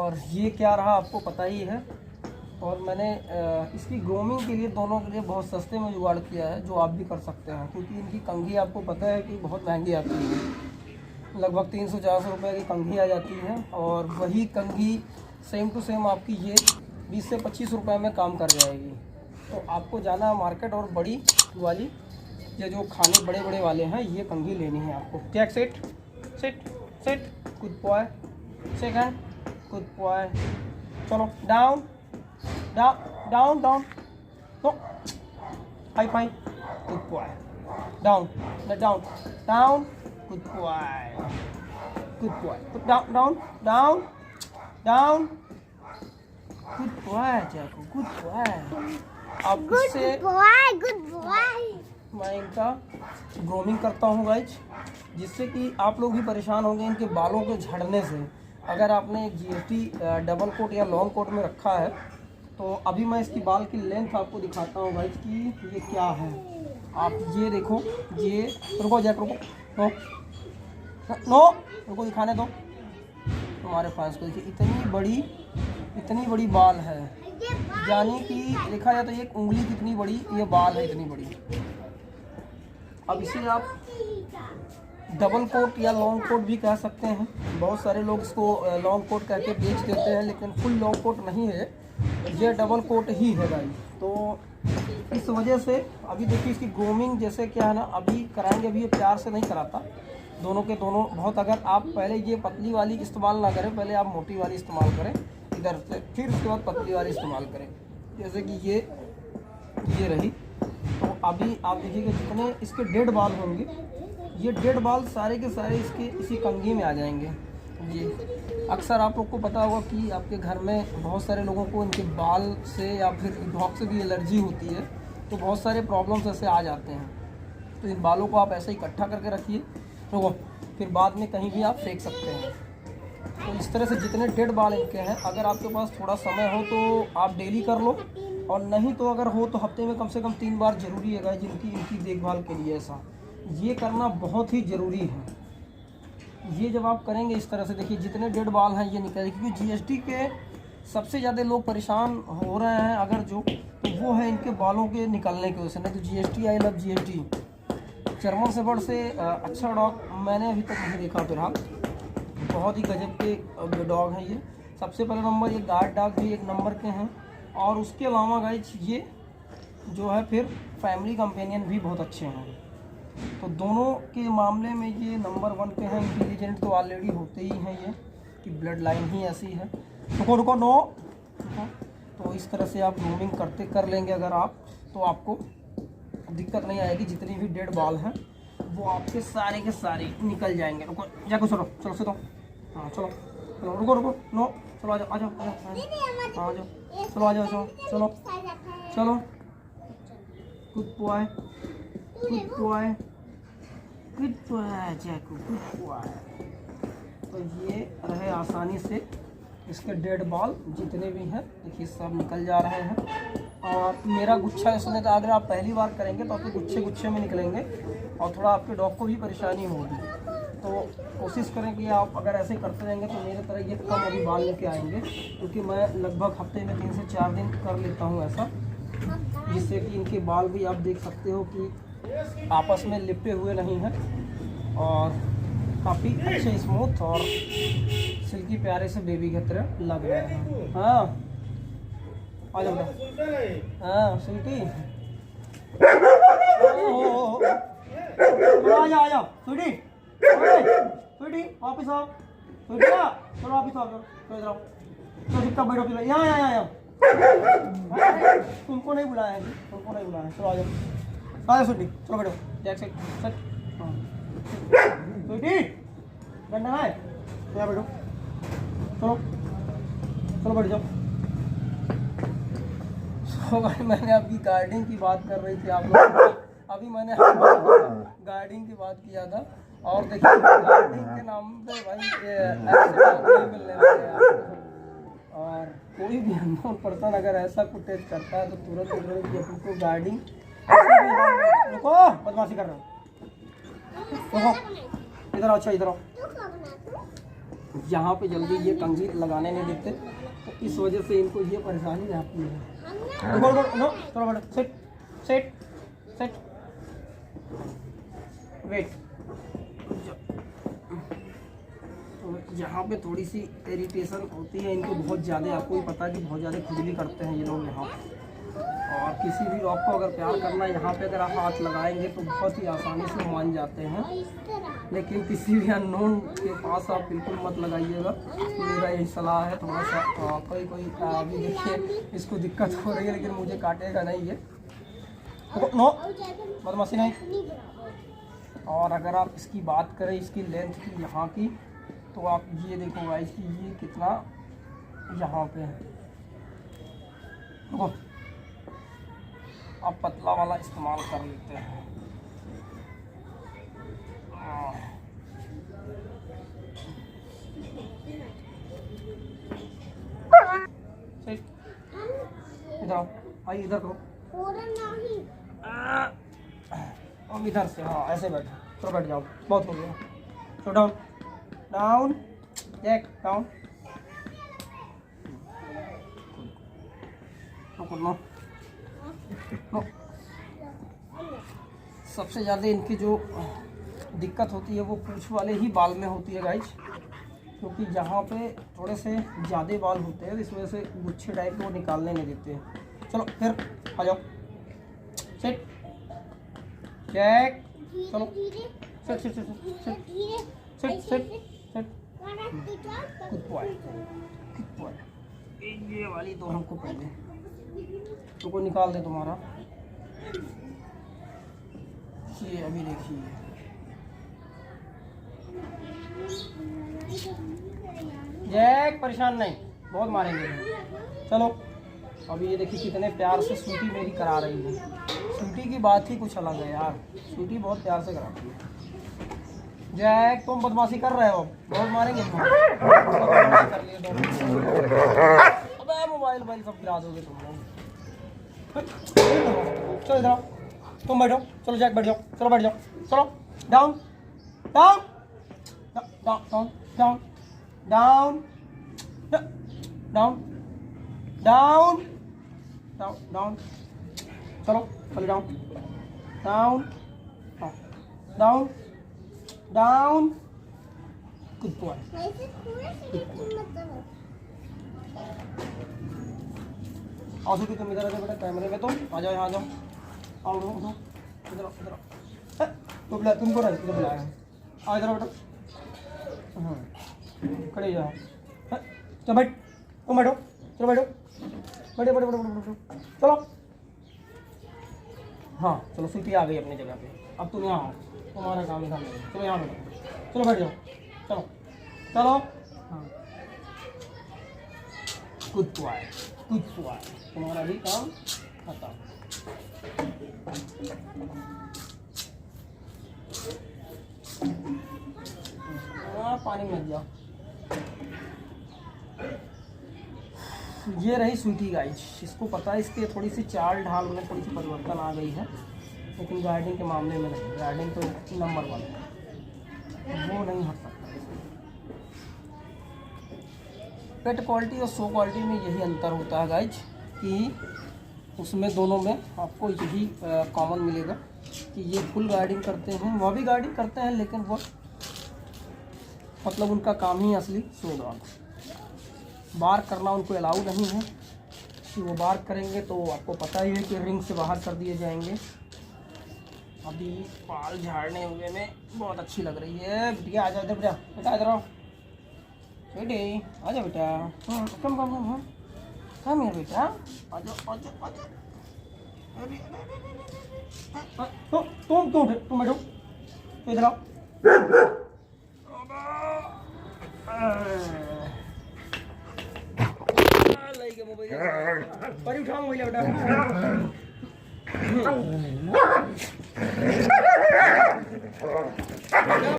और ये क्या रहा आपको पता ही है। और मैंने इसकी ग्रूमिंग के लिए दोनों के लिए बहुत सस्ते में जुगाड़ किया है, जो आप भी कर सकते हैं, क्योंकि इनकी कंघी आपको पता है कि बहुत महंगी आती है। लगभग 300-400 रुपये की कंघी आ जाती है, और वही कंघी सेम टू सेम आपकी ये 20 से 25 रुपये में काम कर जाएगी। तो आपको जाना है मार्केट और बड़ी वाली, ये जो खाने बड़े बड़े वाले हैं, ये कंघी लेनी है आपको। Take sit sit sit, good boy, second, good boy, चलो down down down down, no high five, good boy, down down down, good boy, good boy, down down down down, good boy जैकू, good boy. अब इससे good boy मैं इनका grooming करता हूँ guys, जिससे कि आप लोग भी परेशान होंगे इनके बालों के झड़ने से। अगर आपने एक जीएसटी डबल कोट या लॉन्ग कोट में रखा है, तो अभी मैं इसकी बाल की लेंथ आपको दिखाता हूँ गाइज कि ये क्या है। आप ये देखो, ये रुको जैक, रुको, नो नो, रुको, दिखाने दो तुम्हारे पास को। देखिए इतनी बड़ी बाल है, यानी कि देखा जाए तो एक उंगली कितनी बड़ी ये बाल है, इतनी बड़ी। अब इसे आप डबल कोट या लॉन्ग कोट भी कह सकते हैं। बहुत सारे लोग इसको लॉन्ग कोट कह के बेच देते हैं, लेकिन फुल लॉन्ग कोट नहीं है, ये डबल कोट ही है भाई। तो इस वजह से अभी देखिए इसकी ग्रूमिंग जैसे क्या है ना, अभी कराएंगे, अभी ये प्यार से नहीं कराता, दोनों के दोनों बहुत। अगर आप पहले ये पतली वाली इस्तेमाल ना करें, पहले आप मोटी वाली इस्तेमाल करें इधर से, फिर उसके बाद पतली वाली इस्तेमाल करें। जैसे कि ये रही। तो अभी आप देखिएगा जितने इसके डेड बाल होंगे, ये डेड बाल सारे के सारे इसके इसी कंघी में आ जाएंगे। ये अक्सर आप लोग को पता होगा कि आपके घर में बहुत सारे लोगों को इनके बाल से या फिर डॉग से भी एलर्जी होती है, तो बहुत सारे प्रॉब्लम्स ऐसे आ जाते हैं। तो इन बालों को आप ऐसे इकट्ठा करके रखिए, तो फिर बाद में कहीं भी आप फेंक सकते हैं। तो इस तरह से जितने डेड बाल इनके हैं, अगर आपके पास थोड़ा समय हो तो आप डेली कर लो, और नहीं तो अगर हो तो हफ्ते में कम से कम 3 बार जरूरी है गाइस इनकी देखभाल के लिए। ऐसा ये करना बहुत ही ज़रूरी है। ये जब आप करेंगे इस तरह से, देखिए जितने डेड बाल हैं ये निकलेंगे, क्योंकि जीएसटी के सबसे ज़्यादा लोग परेशान हो रहे हैं अगर जो, तो वो है इनके बालों के निकलने की वजह से। नहीं तो GST, I love GST, German shepherd से अच्छा डॉग मैंने अभी तक नहीं देखा फिलहाल। बहुत ही गजब के डॉग हैं ये। सबसे पहला नंबर ये गार्ड डॉग भी एक नंबर के हैं, और उसके अलावा गाइस ये जो है फिर फैमिली कंपेनियन भी बहुत अच्छे हैं। तो दोनों के मामले में ये नंबर 1 पे हैं। इंटेलिजेंट तो ऑलरेडी होते ही हैं ये, कि ब्लड लाइन ही ऐसी है। रुको रुको, नो रुको। तो इस तरह से आप ग्रूमिंग कर लेंगे अगर आप, तो आपको दिक्कत नहीं आएगी। जितनी भी डेड बाल हैं वो आपके सारे के सारे निकल जाएंगे। रुको जाको, चलो सीधो, हाँ चलो चलो, रुको रुको, नो, चलो आ जाओ आ जाओ आ जाओ आ जाओ, चलो आ जाओ चलो चलो, good boy good boy good boy जैकू, गुड बॉय। तो ये रहे आसानी से इसके डेड बॉल जितने भी हैं, देखिए सब निकल जा रहे हैं। और मेरा गुच्छा इसमें, तो अगर आप पहली बार करेंगे तो आपके गुच्छे गुच्छे में निकलेंगे, और थोड़ा आपके डॉग को भी परेशानी होगी। तो कोशिश करें कि आप अगर ऐसे करते रहेंगे तो मेरे तरह ये कम अभी बाल लेके आएंगे, क्योंकि मैं लगभग हफ्ते में 3 से 4 दिन कर लेता हूँ ऐसा, जिससे कि इनके बाल भी आप देख सकते हो कि आपस में लिपटे हुए नहीं हैं, और काफ़ी अच्छे स्मूथ और सिल्की प्यारे से बेबी की तरह लग रहे हैं। हाँ आ जाओ, हाँ सिल्की, आ जाओ स्वीटी, स्वीटी वापस आओ, स्वीटी चलो वापस आओ, चलो इधर आओ, चलो चिपका बैठो, फिर यहाँ तुमको नहीं बुलाया है, तुमको नहीं बुलाया है, चलो आ जाओ स्वीटी, चलो बैठो, जैक से स्वीटी डंडा है, यहाँ बैठो, चलो चलो बैठ जाओ। तो भाई मैंने अभी गार्डिंग की बात कर रही थी आप लोग, अभी मैंने गार्डिंग की बात किया था, और देखिए गार्डिंग के नाम पे भाई नहीं मिलने वाले हैं। और कोई भी अननोन पर्सन अगर ऐसा कुछ टेस्ट करता है तो तुरंत अपनी गार्डिंग, रुको बदमाशी कर रहा हूँ, इधर आओ, अच्छा इधर आओ, यहाँ पे जल्दी ये कंघी लगाने नहीं देते, तो इस वजह से इनको ये परेशानी रहती है। नो थोड़ा बड़ा सेट सेट सेट वेट। तो यहाँ पे थोड़ी सी इरिटेशन होती है इनको बहुत ज़्यादा। आपको ही पता है कि बहुत ज़्यादा खुजली करते हैं ये लोग यहाँ पे। और किसी भी डॉग को अगर प्यार करना है यहाँ पे अगर आप हाथ लगाएंगे तो बहुत ही आसानी से मान जाते हैं, लेकिन किसी भी अननोन के पास आप बिल्कुल मत लगाइएगा, मेरा यही सलाह है। थोड़ा सा कोई अभी देखिए इसको दिक्कत हो रही है, लेकिन मुझे काटेगा नहीं ये। नो बदमाशी नहीं। और अगर आप इसकी बात करें इसकी लेंथ की यहाँ की, तो आप ये देखो गाइस कि ये कितना यहाँ पे है। देखो आप पतला वाला इस्तेमाल कर लेते हैं। इधर आओ, आइए इधर करो। अब इधर से, हाँ ऐसे बैठो, चलो बैठ जाओ, बहुत हो गया। तो down down Jack down. No सबसे ज़्यादा इनकी जो दिक्कत होती है वो पूंछ वाले ही बाल में होती है गाइज, क्योंकि यहाँ पे थोड़े से ज़्यादा बाल होते हैं, इस वजह से गुच्छे टाइप के वो निकालने नहीं देते हैं। चलो फिर आ जाओ, सेट चेक, चलो set set set set set set. Good boy good boy. ये वाली तो हमको पहले तो को निकाल दे तुम्हारा। ये अभी देखिए जैक परेशान नहीं, बहुत मारेंगे। चलो अभी ये देखिए कितने प्यार से सूटी मेरी करा रही है। सूटी की बात ही कुछ अलग है यार, सूटी बहुत प्यार से कराती है। जैक तुम बदमाशी कर रहे हो, बहुत मारेंगे कर लिए तो। अबे मोबाइल मोबाइल सब गिरा दोगे तुम लोग। चलो इधर आओ, तुम बैठो, चलो जैक बैठ जाओ, चलो बैठ जाओ, चलो down down down down down down down down down. चलो चलो down down down down. Good boy. आओ सूटी तुम इधर आ जाओ बेटा, कैमरे में तुम आ जाओ, यहाँ आ जाओ, आओ इधर इधर तो बुला तुमको ना इधर बुलाया है, आओ इधर बेटा। खड़े जाओ, चलो बैठ, तुम बैठो, चलो बैठो, बैठो बैठो बैठो बैठो, चलो। हाँ चलो सूटी आ गई अपनी जगह पे, अब तुम यहाँ आओ, तुम्हारा काम इधर नहीं, चलो यहाँ बैठो, चलो बैठ जाओ, चलो चलो। हाँ गुड बॉय गुड बॉय, तुम्हारा भी काम खत्म। पानी में दिया। ये रही स्वीटी गाइज, इसको पता है इसके थोड़ी सी चाल ढाल में थोड़ी सी परिवर्तन आ गई है, लेकिन गाइडिंग के मामले में नहीं। गाइडिंग तो नंबर 1 है, वो नहीं हट सकता। पेट क्वालिटी और शो क्वालिटी में यही अंतर होता है गाइज, कि उसमें दोनों में आपको यही कॉमन मिलेगा कि ये फुल गाइडिंग करते हैं, वह भी गाइडिंग करते हैं, लेकिन वो मतलब उनका काम ही असली शो डॉग। बार करना उनको अलाउ नहीं है, कि वो बार करेंगे तो आपको पता ही है कि रिंग से बाहर कर दिए जाएंगे। अभी बाल झाड़ने हुए में बहुत अच्छी लग रही है। बिटिया आ जाओ इधर, बेटा बेटा इधर आओ, बेटे आ जाओ बेटा, कम कम कम कम यार बेटा, आ जाओ आ जाओ आ जाओ। तुम बैठो, तो इधर आओ। पर उठाओ मोबाइल बेटा।